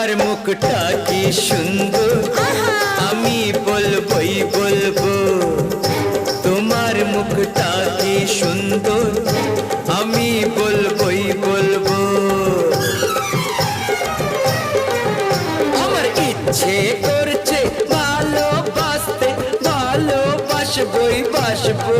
তোমার মুখটা কি সুন্দর, আমি বলবই বলবো। তোমার মুখটা কি সুন্দর, আমি বলবই বলবো। আমার ইচ্ছে করছে ভালোবাসতে, ভালোবাসবই বাসবো।